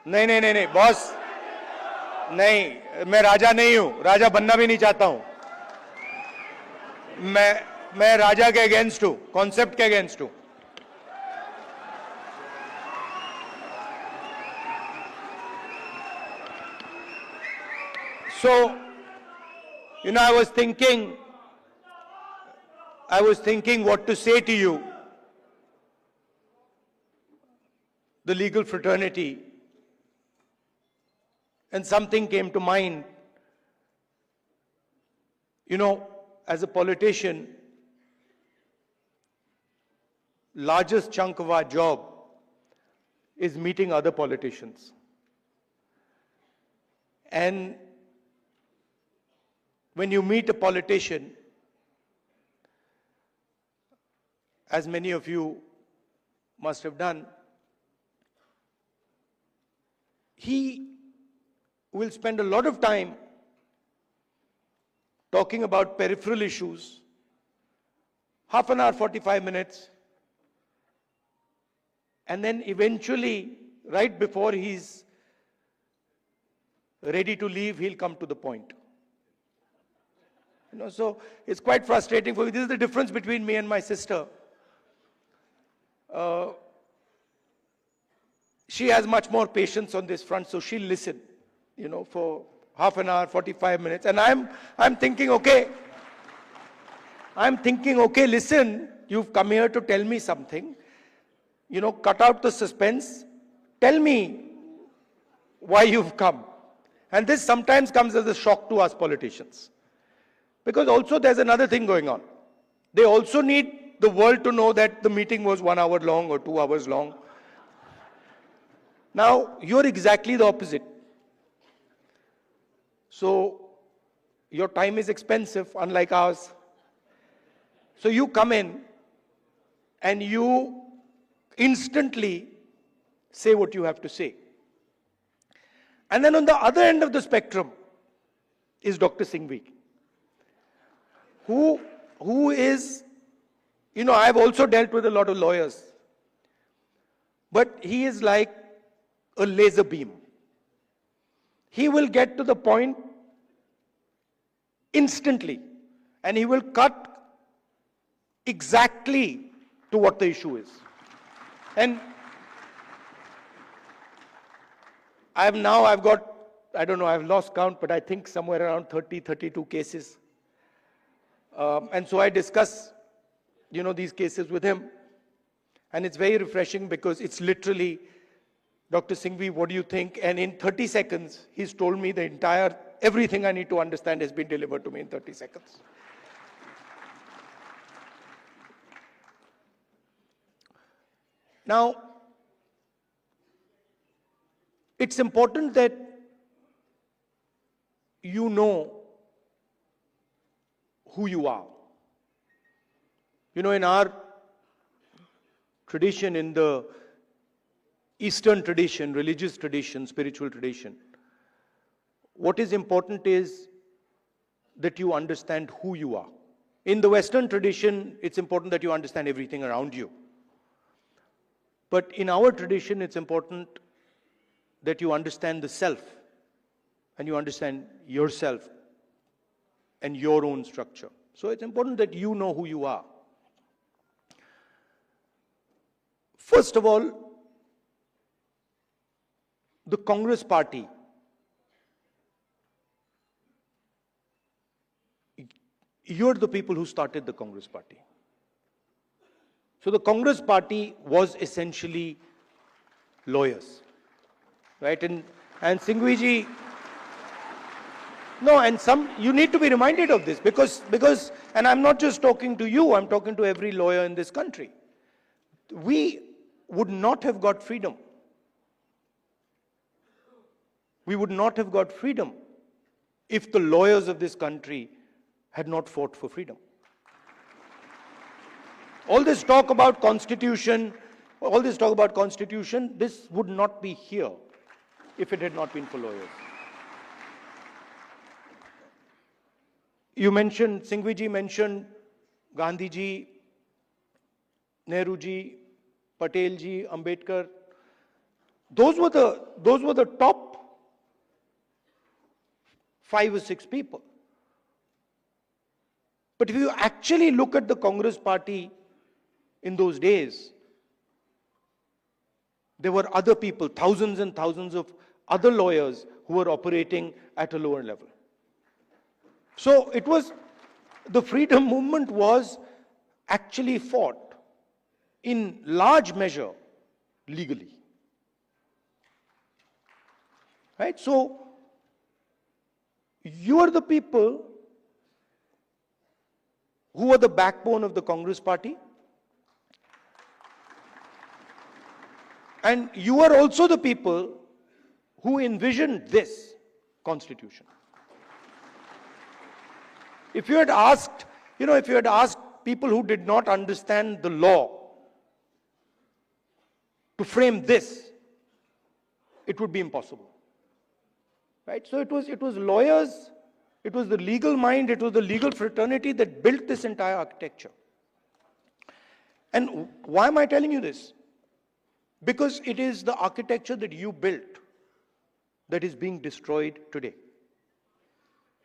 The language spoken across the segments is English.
नहीं नहीं नहीं नहीं बॉस, नहीं, मैं राजा नहीं हूं, राजा बनना भी नहीं चाहता हूं। मैं राजा के अगेंस्ट हूं, कॉन्सेप्ट के अगेंस्ट हूं। So, I was thinking what to say to you, the legal fraternity, and something came to mind. As a politician, largest chunk of our job is meeting other politicians. And when you meet a politician, as many of you must have done, he will spend a lot of time talking about peripheral issues, half an hour, 45 minutes, and then eventually, right before he's ready to leave, he'll come to the point. So it's quite frustrating for me. This is the difference between me and my sister. She has much more patience on this front, so she'll listen, for half an hour, 45 minutes. And I'm thinking, okay, listen, you've come here to tell me something. Cut out the suspense. Tell me why you've come. And this sometimes comes as a shock to us politicians. Because also there's another thing going on. They also need the world to know that the meeting was 1 hour long or 2 hours long. Now, you're exactly the opposite. So, your time is expensive, unlike ours. So you come in and you instantly say what you have to say. And then on the other end of the spectrum is Dr. Singhvi, who is, I've also dealt with a lot of lawyers, but he is like a laser beam. He will get to the point instantly, and he will cut exactly to what the issue is. And I've got, I don't know, I've lost count, but I think somewhere around 30, 32 cases. And so I discuss, these cases with him. And it's very refreshing because it's literally, Dr. Singhvi, what do you think? And in 30 seconds, he's told me everything I need to understand has been delivered to me in 30 seconds. Now, it's important that you know who you are. In our tradition, in the Eastern tradition, religious tradition, spiritual tradition, what is important is that you understand who you are. In the Western tradition, it's important that you understand everything around you. But in our tradition, it's important that you understand the self, and you understand yourself and your own structure. So it's important that you know who you are. First of all, the Congress party, you're the people who started the Congress party. So the Congress party was essentially lawyers, right? And Singhvi, no, and you need to be reminded of this because, and I'm not just talking to you, I'm talking to every lawyer in this country. We would not have got freedom. We would not have got freedom if the lawyers of this country had not fought for freedom. All this talk about constitution, this would not be here if it had not been for lawyers. Singhvi mentioned Gandhi ji, Nehru ji, Patel ji, Ambedkar. Those were the top 5 or 6 people. But if you actually look at the Congress party in those days, there were other people, thousands and thousands of other lawyers who were operating at a lower level. So it was, the freedom movement was actually fought in large measure legally. Right? So you are the people who are the backbone of the Congress party. And you are also the people who envisioned this constitution. If you had asked, if you had asked people who did not understand the law to frame this, it would be impossible. Right? So it was lawyers, it was the legal mind, it was the legal fraternity that built this entire architecture. And why am I telling you this? Because it is the architecture that you built that is being destroyed today.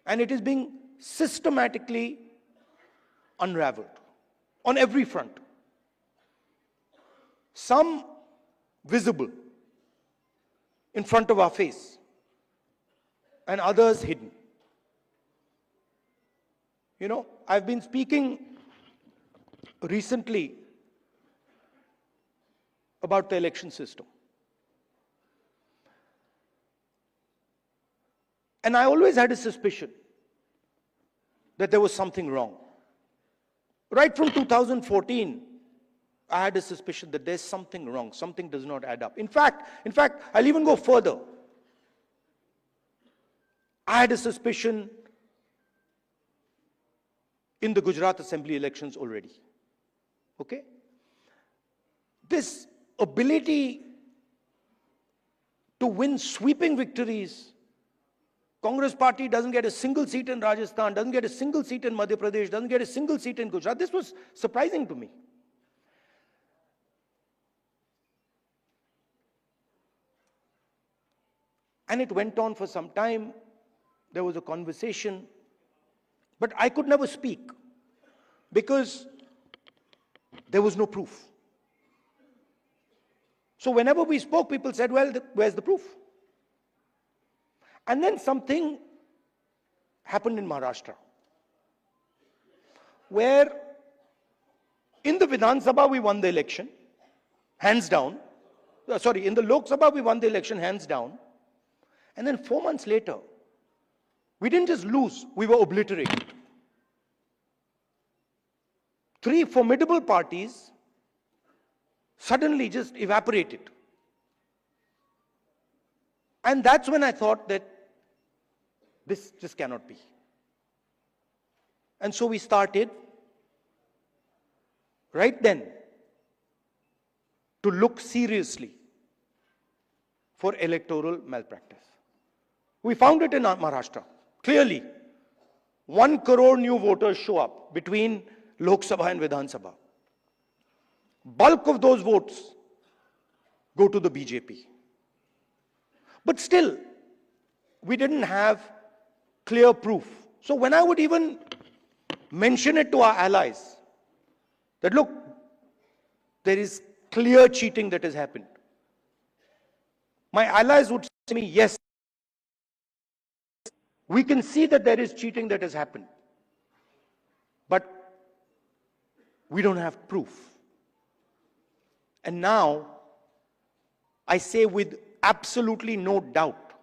And it is being systematically unraveled on every front. Some visible in front of our face, and others hidden. I've been speaking recently about the election system. And I always had a suspicion that there was something wrong. Right from 2014, I had a suspicion that there's something wrong, something does not add up. In fact, I'll even go further. I had a suspicion in the Gujarat Assembly elections already. Okay? This ability to win sweeping victories. Congress party doesn't get a single seat in Rajasthan, doesn't get a single seat in Madhya Pradesh, doesn't get a single seat in Gujarat. This was surprising to me. And it went on for some time. There was a conversation, but I could never speak because there was no proof. So whenever we spoke, people said, well, where's the proof? And then something happened in Maharashtra, where in the Vidhan Sabha we won the election, hands down. In the Lok Sabha we won the election, hands down. And then 4 months later, we didn't just lose, we were obliterated. 3 formidable parties suddenly just evaporated. And that's when I thought that this just cannot be. And so we started right then to look seriously for electoral malpractice. We found it in Maharashtra. Clearly, 1 crore new voters show up between Lok Sabha and Vidhan Sabha. Bulk of those votes go to the BJP. But still, we didn't have clear proof. So when I would even mention it to our allies, that look, there is clear cheating that has happened, my allies would say to me, yes, we can see that there is cheating that has happened, but we don't have proof. And now, I say with absolutely no doubt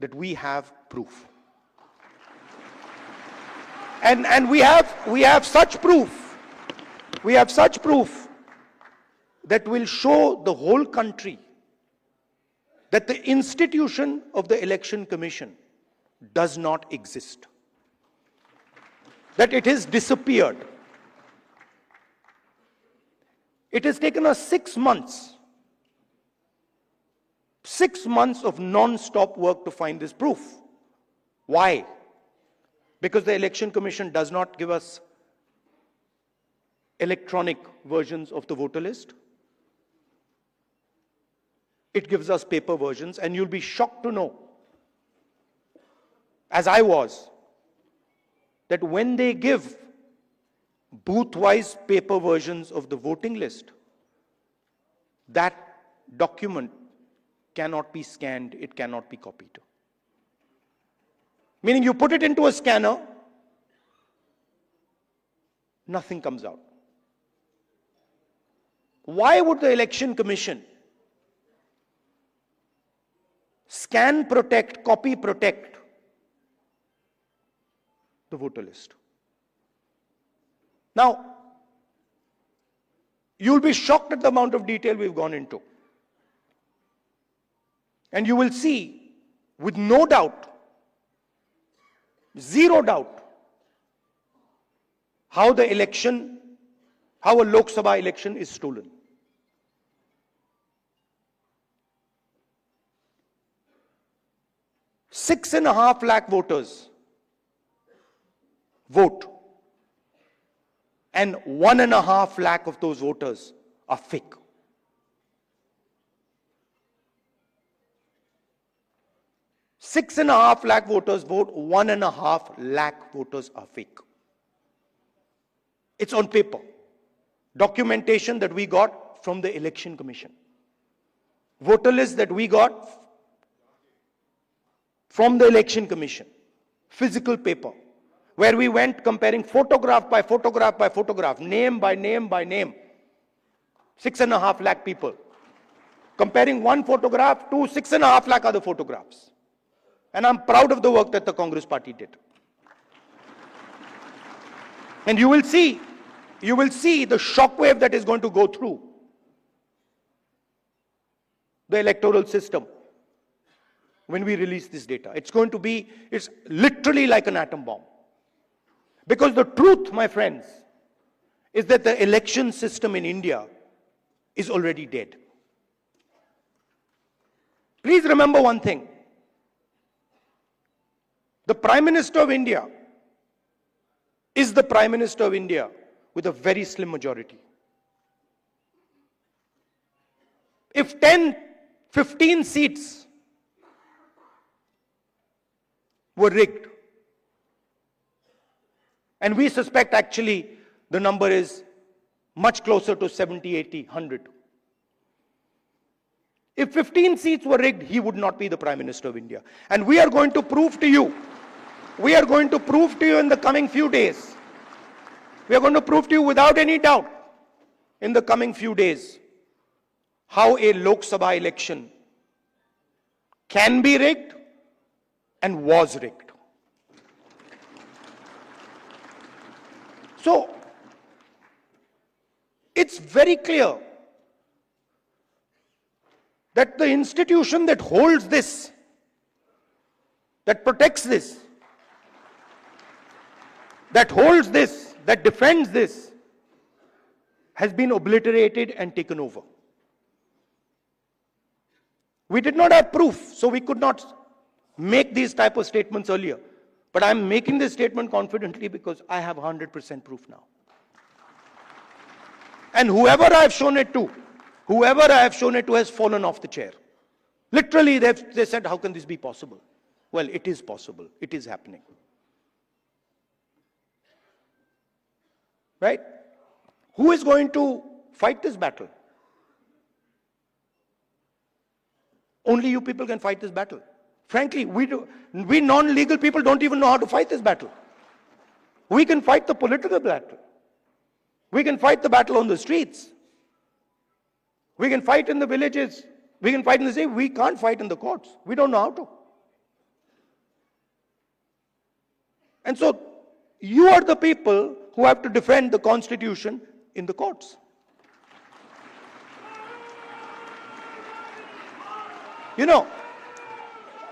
that we have proof. And we have such proof. We have such proof that will show the whole country that the institution of the Election Commission does not exist. That it has disappeared. It has taken us 6 months. 6 months of non-stop work to find this proof. Why? Because the Election Commission does not give us electronic versions of the voter list. it gives us paper versions, and you'll be shocked to know, as I was, that when they give booth-wise paper versions of the voting list, that document cannot be scanned, it cannot be copied. Meaning you put it into a scanner, nothing comes out. Why would the Election Commission scan protect, copy protect the voter list? Now, you'll be shocked at the amount of detail we've gone into. And you will see, with no doubt, zero doubt, how a Lok Sabha election is stolen. Six and a half lakh voters vote, and 1.5 lakh of those voters are fake. Six and a half lakh voters vote, 1.5 lakh voters are fake. It's on paper. Documentation that we got from the Election Commission. Voter list that we got from the Election Commission. Physical paper. Where we went comparing photograph by photograph by photograph, name by name by name. 6.5 lakh people. Comparing one photograph to 6.5 lakh other photographs. And I'm proud of the work that the Congress party did. And you will see the shockwave that is going to go through the electoral system when we release this data. It's literally like an atom bomb. Because the truth, my friends, is that the election system in India is already dead. Please remember one thing. The Prime Minister of India is the Prime Minister of India with a very slim majority. If 10, 15 seats were rigged, and we suspect actually the number is much closer to 70, 80, 100. If 15 seats were rigged, he would not be the Prime Minister of India. And we are going to prove to you, in the coming few days, we are going to prove to you without any doubt in the coming few days how a Lok Sabha election can be rigged and was rigged. So, it's very clear that the institution that holds this, that protects this, that holds this, that defends this, has been obliterated and taken over. We did not have proof, so we could not make these type of statements earlier. But I'm making this statement confidently because I have 100% proof now. And whoever I have shown it to has fallen off the chair. Literally, they said, how can this be possible? Well, it is possible. It is happening. Right? Who is going to fight this battle? Only you people can fight this battle. Frankly, we non-legal people don't even know how to fight this battle. We can fight the political battle. We can fight the battle on the streets. We can fight in the villages. We can fight in the city. We can't fight in the courts. We don't know how to. And so, you are the people who have to defend the Constitution in the courts. You know,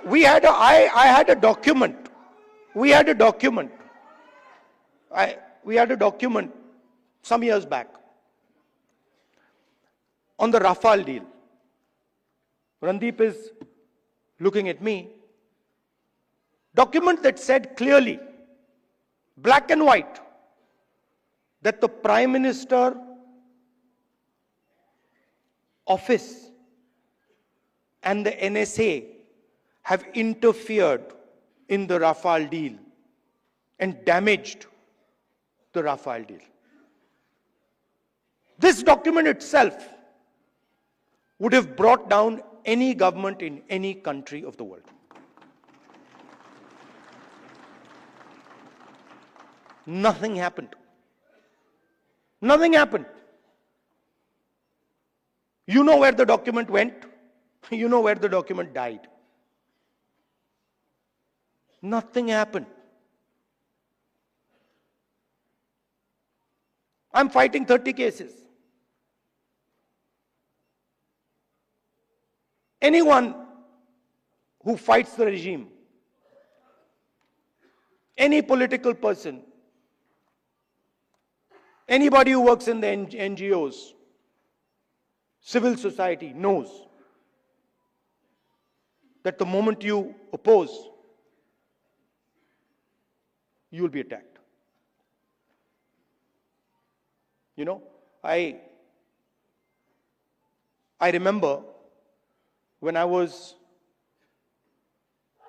I had a document. We had a document some years back on the Rafale deal. Randeep is looking at me. Document that said clearly, black and white, that the Prime Minister office and the NSA have interfered in the Rafale deal and damaged the Rafale deal. This document itself would have brought down any government in any country of the world. Nothing happened. Nothing happened. You know where the document went. You know where the document died. Nothing happened. I'm fighting 30 cases. Anyone who fights the regime, any political person, anybody who works in the NGOs, civil society knows that the moment you oppose, you will be attacked. You know, I remember when I was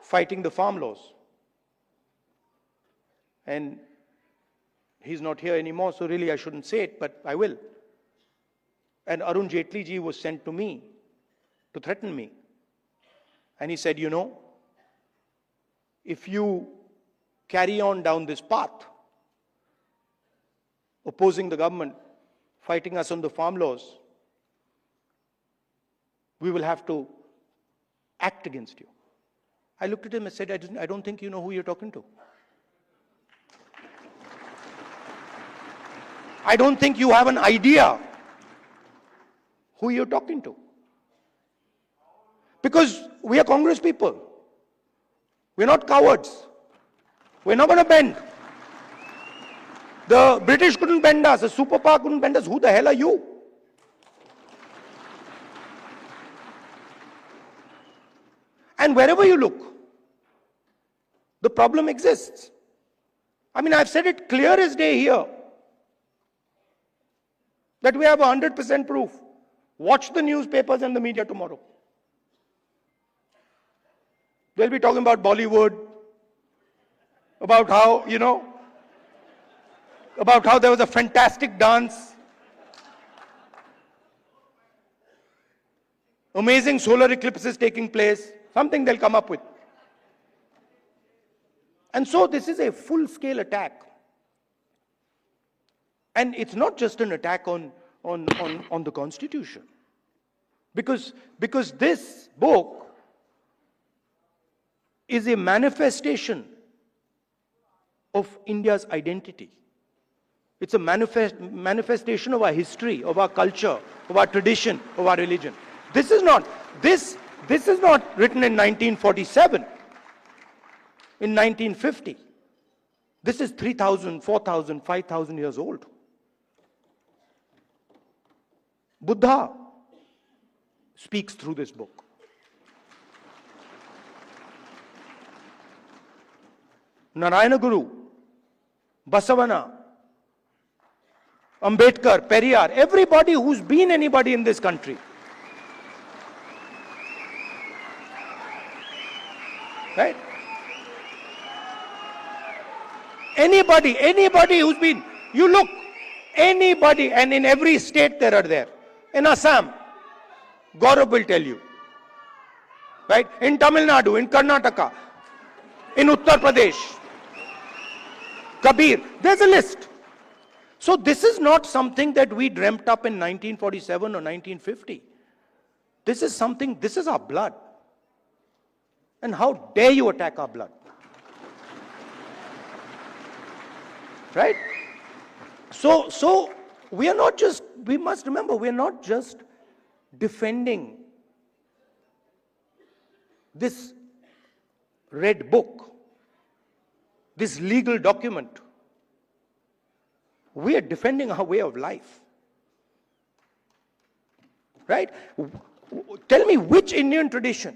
fighting the farm laws, and he's not here anymore, so really I shouldn't say it, but I will. And Arun Jaitley ji was sent to me to threaten me. And he said, you know, if you carry on down this path, opposing the government, fighting us on the farm laws, we will have to act against you. I looked at him and said, I don't think you know who you're talking to. I don't think you have an idea who you're talking to. Because we are Congress people. We're not cowards. We're not going to bend. The British couldn't bend us. The superpower couldn't bend us. Who the hell are you? And wherever you look, the problem exists. I mean, I've said it clear as day here that we have 100% proof. Watch the newspapers and the media tomorrow. They'll be talking about Bollywood, about how, you know, about how there was a fantastic dance, amazing solar eclipses taking place, something they'll come up with. And so this is a full-scale attack. And it's not just an attack on the Constitution. Because this book is a manifestation of India's identity. It's a manifestation of our history, of our culture, of our tradition, of our religion. This is not written in 1947, in 1950. This is 3,000, 4,000, 5,000 years old. Buddha speaks through this book. Narayana Guru, Basavana, Ambedkar, Periyar, everybody who's been anybody in this country. Right? Anybody who's been, you look, anybody, and in every state there are there. In Assam, Gaurav will tell you. Right? In Tamil Nadu, in Karnataka, in Uttar Pradesh, Kabir, there's a list. So this is not something that we dreamt up in 1947 or 1950. This is something, this is our blood. And how dare you attack our blood? Right? So we are not just, we must remember, we are not just defending this red book, this legal document. We are defending our way of life. Right? Tell me which Indian tradition,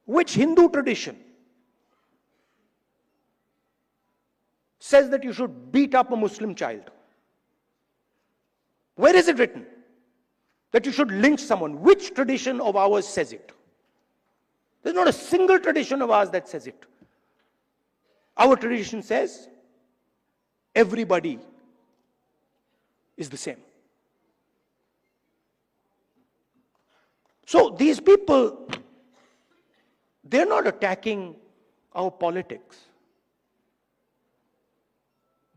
which Hindu tradition says that you should beat up a Muslim child? Where is it written? that you should lynch someone. Which tradition of ours says it? There's not a single tradition of ours that says it. Our tradition says everybody is the same. So these people, they're not attacking our politics.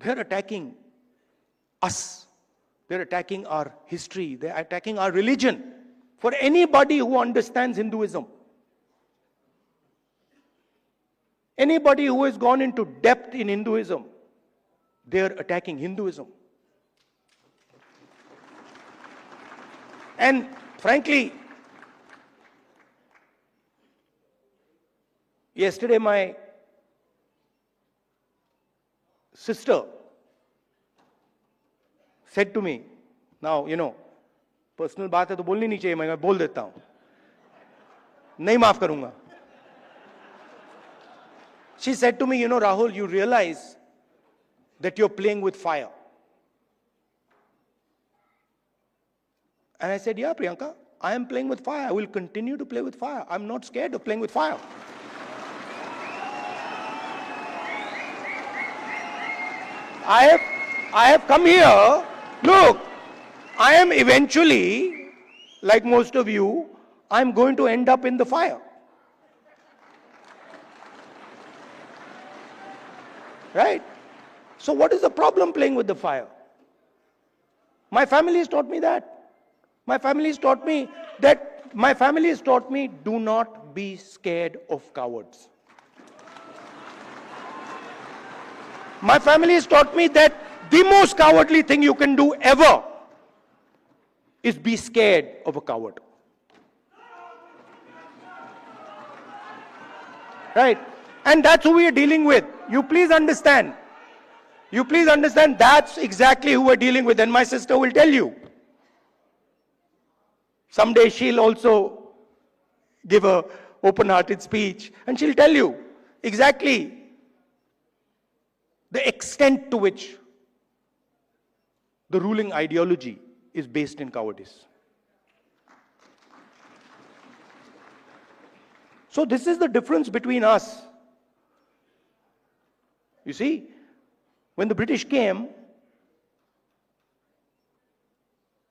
They're attacking us. They're attacking our history. They're attacking our religion. For anybody who understands Hinduism, anybody who has gone into depth in Hinduism, they're attacking Hinduism. And frankly, yesterday my sister said to me, now, personal बात है तो बोलनी नहीं चाहिए, मैं बोल देता हूं, नहीं माफ करूंगा. She said to me, Rahul, you realize that you're playing with fire. And I said, yeah, Priyanka, I am playing with fire. I will continue to play with fire. I'm not scared of playing with fire. I have come here. Look, I am eventually, like most of you, I'm going to end up in the fire. Right? So what is the problem playing with the fire? My family has taught me that. My family has taught me do not be scared of cowards. My family has taught me that the most cowardly thing you can do ever is be scared of a coward. Right? And that's who we are dealing with. You please understand. You please understand that's exactly who we're dealing with. And my sister will tell you. Someday she'll also give a open-hearted speech and she'll tell you exactly the extent to which the ruling ideology is based in cowardice. So this is the difference between us. You see, when the British came,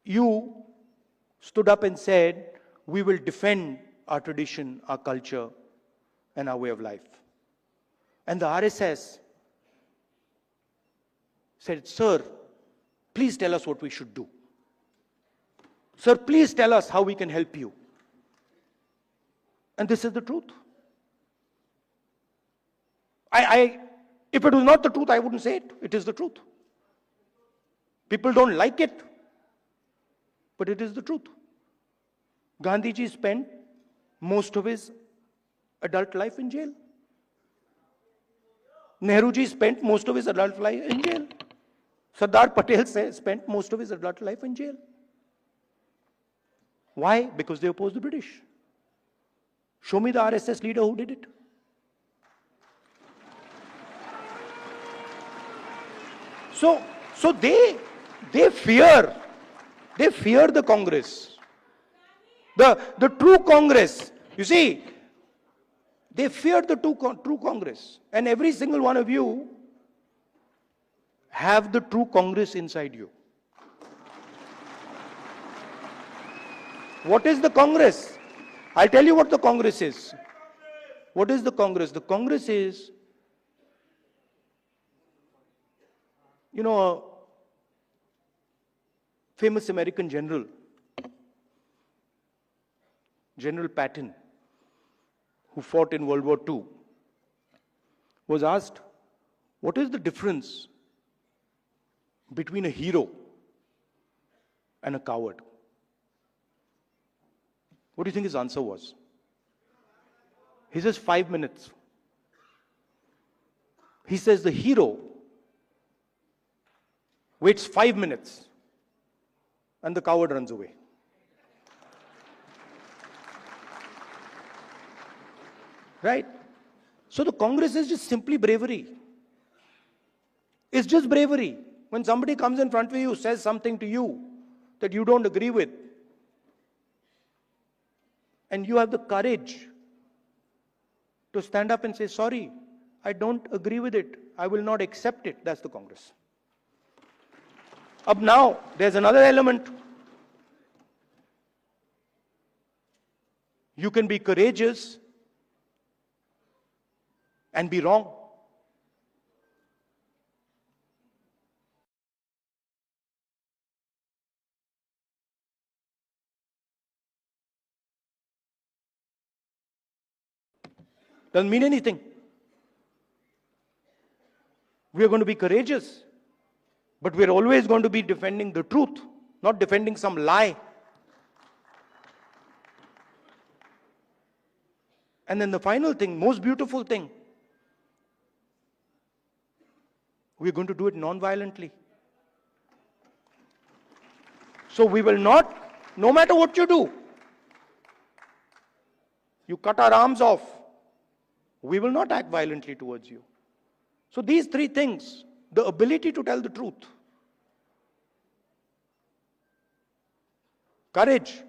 you stood up and said, we will defend our tradition, our culture, and our way of life. And the RSS said, sir, please tell us what we should do. Sir, please tell us how we can help you. And this is the truth. If it was not the truth, I wouldn't say it. It is the truth. People don't like it, but it is the truth. Gandhiji spent most of his adult life in jail. Nehruji spent most of his adult life in jail. Sardar Patel spent most of his adult life in jail. Why? Because they opposed the British. Show me the RSS leader who did it. So they fear the Congress. The true Congress. You see, they fear the true Congress. And every single one of you have the true Congress inside you. What is the Congress? I'll tell you what the Congress is. What is the Congress? The Congress is, a famous American general, General Patton, who fought in World War II, was asked, what is the difference between a hero and a coward? What do you think his answer was? He says 5 minutes. He says the hero waits 5 minutes and the coward runs away. Right? So the Congress is just simply bravery. It's just bravery. When somebody comes in front of you, says something to you that you don't agree with, And you have the courage to stand up and say, sorry, I don't agree with it. I will not accept it. That's the Congress. Up now, there's another element. You can be courageous and be wrong. Doesn't mean anything. We are going to be courageous, but we're always going to be defending the truth, not defending some lie. And then the final thing, most beautiful thing, we're going to do it non-violently. So we will not, no matter what you do, you cut our arms off, we will not act violently towards you. So these three things, the ability to tell the truth, courage,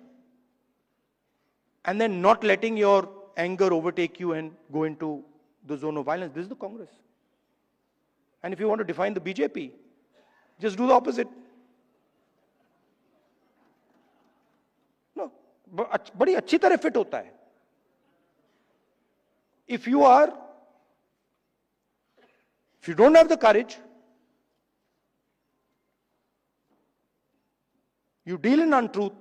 and then not letting your anger overtake you and go into the zone of violence. This is the Congress. And if you want to define the BJP, just do the opposite. No, बड़ी अच्छी तरह fit होता है. If you don't have the courage, you deal in untruth,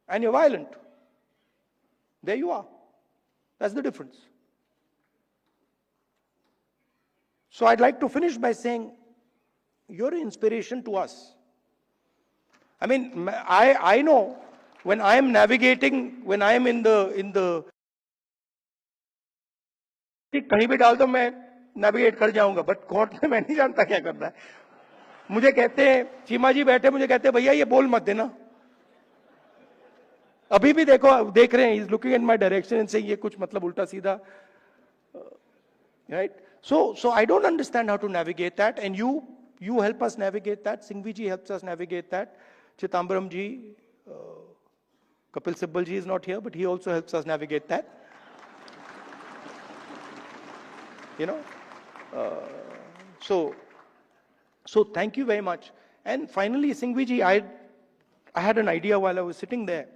and you're violent, there you are. That's the difference. So I'd like to finish by saying, you're an inspiration to us. I mean, I know when I am navigating, when I am in the कहीं भी डाल दो मैं navigate कर जाऊंगा, but court में मैं नहीं जानता क्या करना है. मुझे कहते हैं, चीमा जी बैठे, मुझे कहते हैं भैया ये बोल मत देना. अभी भी देख रहे हैं, he's looking in my direction and saying ये कुछ मतलब उल्टा सीधा, right? So I don't understand how to navigate that, and you help us navigate that. Singhvi ji helps us navigate that. Chidambaram ji, Kapil Sibal ji is not here, but he also helps us navigate that. You know, so thank you very much. And finally, Singhvi ji, I had an idea while I was sitting there,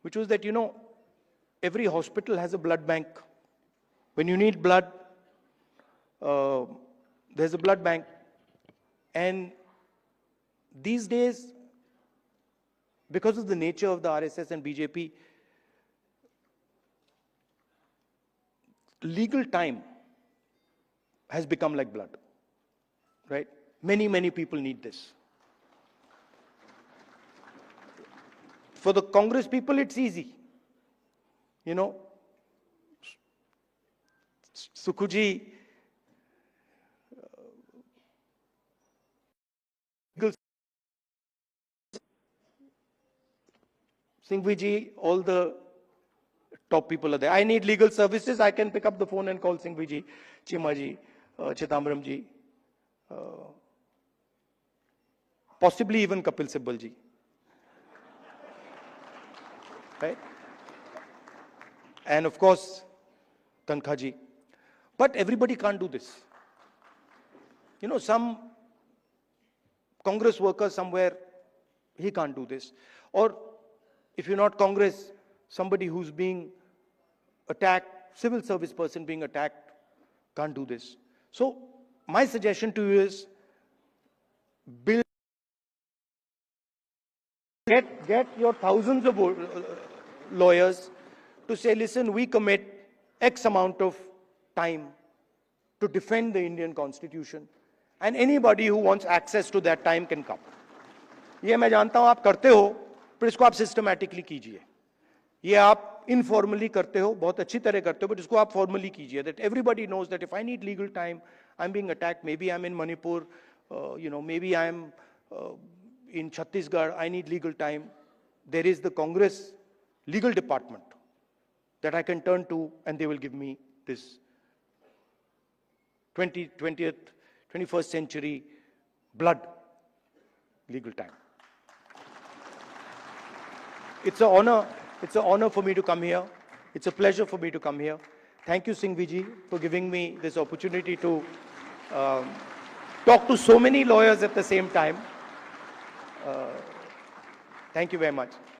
which was that, you know, every hospital has a blood bank. When you need blood, there's a blood bank. And these days, because of the nature of the RSS and BJP, legal time has become like blood, right? Many people need this. For the Congress people, it's easy. You know, Sukhuji, Singhvi ji, all the top people are there. I need legal services. I can pick up the phone and call Singhvi ji, Chima ji, Chidambaram ji, possibly even Kapil Sibal ji. Right? And of course, Tankha ji. But everybody can't do this. You know, some Congress worker somewhere, he can't do this. Or if you're not Congress, somebody who's being attacked, civil service person being attacked, can't do this. So my suggestion to you is, get your thousands of lawyers to say, listen, we commit X amount of time to defend the Indian Constitution, and anybody who wants access to that time can come. ये मैं जानता हूं आप करते हो, पर इसको आप सिस्टमैटिकली कीजिए. ये आप informally करते हो, बहुत अच्छी तरह करते हो, but इसको आप formally कीजिए. That everybody knows that if I need legal time, I'm being attacked, maybe I'm in Manipur, you know, maybe I'm in Chhattisgarh, I need legal time. There is the Congress legal department that I can turn to, and they will give me this 21st century blood legal time. It's an honor. It's an honor for me to come here. It's a pleasure for me to come here. Thank you, Singhvi ji, for giving me this opportunity to talk to so many lawyers at the same time. Thank you very much.